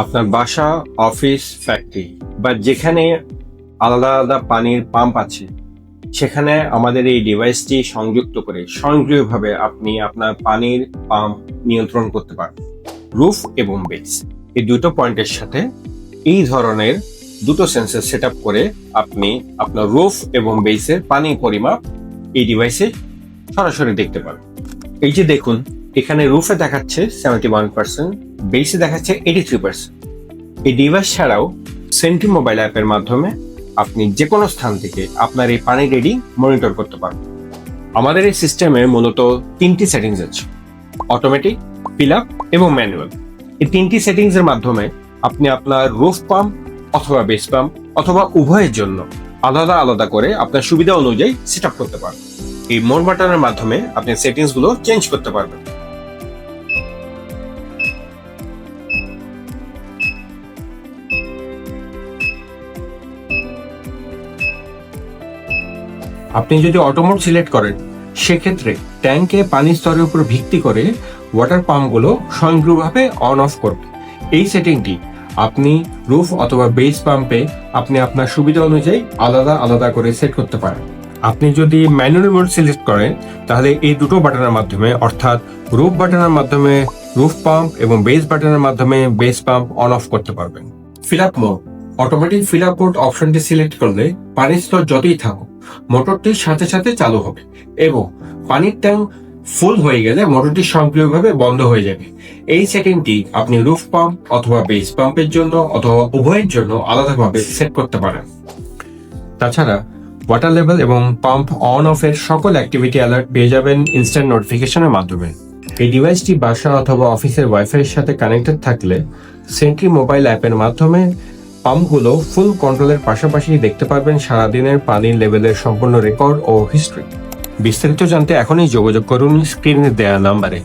আপনার বাসা, office, factory বা যেখানে আলাদা আলাদা পানির পাম্প আছে সেখানে আমাদের এই ডিভাইসটি সংযুক্ত করে স্বয়ংক্রিয়ভাবে আপনি আপনার পানির পাম্প নিয়ন্ত্রণ করতে পারেন। রুফ এবং বেস এই দুটো পয়েন্টের সাথে এই ধরনের দুটো সেন্সর সেট আপ করে আপনি আপনার রুফ এবং বেসের পানির পরিমাপ এই ডিভাইসে সরাসরি দেখতে পারেন। এই যে দেখুন, এখানে রুফে দেখাচ্ছে 71%, বেসে দেখাচ্ছে 83%। এই ডিভাইস ছাড়াও সেন্টি মোবাইল অ্যাপের মাধ্যমে আপনি যে কোনো স্থান থেকে আপনার এই পানি রিডিং মনিটর করতে পারবেন। আমাদের এই সিস্টেমে মূলত তিনটি সেটিংস আছে: অটোমেটিক, ফিল আপ এবং ম্যানুয়াল। এই তিনটি সেটিংস এর মাধ্যমে আপনি আপনার রুফ পাম্প অথবা বেস পাম্প অথবা উভয়ের জন্য আলাদা আলাদা করে আপনার সুবিধা অনুযায়ী সেট আপ করতে পারবেন। এই মোড বাটনের মাধ্যমে আপনি সেটিংস গুলো চেঞ্জ করতে পারবেন। আপনি যদি অটো মোড সিলেক্ট করেন সেক্ষেত্রে ট্যাঙ্কে পানির স্তরের উপর ভিত্তি করে ওয়াটার পাম্পগুলো স্বয়ংক্রিয়ভাবে অন অফ করবে। এই সেটিংটি আপনি রুফ অথবা বেস পাম্পে আপনি আপনার সুবিধা অনুযায়ী আলাদা আলাদা করে সেট করতে পারেন। আপনি যদি ম্যানুয়াল মোড সিলেক্ট করেন তাহলে এই দুটো বাটনের মাধ্যমে, অর্থাৎ রুফ বাটনের মাধ্যমে রুফ পাম্প এবং বেস বাটনের মাধ্যমে বেস পাম্প অন অফ করতে পারবেন। Fill up mode, automatic fill up mode অপশনটি সিলেক্ট করলে পানির স্তর যতই থাকুক মোটরটির সাথে সাথে চালু হবে এবং পানির ট্যাঙ্ক ফুল হয়ে গেলে মোটরটি স্বয়ংক্রিয়ভাবে বন্ধ হয়ে যাবে। এই সেটিংটি আপনি রুফ পাম্প অথবা বেস পাম্পের জন্য অথবা উভয়ের জন্য আলাদাভাবে সেট করতে পারেন। তাছাড়া ওয়াটার লেভেল এবং পাম্প অন অফ এর সকল অ্যাক্টিভিটি অ্যালার্ট পেয়ে যাবেন ইনস্ট্যান্ট নোটিফিকেশনের মাধ্যমে। এই ডিভাইসটি বাসা অথবা অফিসের ওয়াইফাই এর সাথে কানেক্টেড থাকলে সেন্ট্রি মোবাইল অ্যাপের মাধ্যমে পাম্পগুলো ফুল কন্ট্রোলের পাশাপাশি দেখতে পারবেন সারাদিনের পানির লেভেলের সম্পূর্ণ রেকর্ড ও হিস্ট্রি। বিস্তারিত জানতে এখনই যোগাযোগ করুন স্ক্রিনে দেয়া নাম্বারে।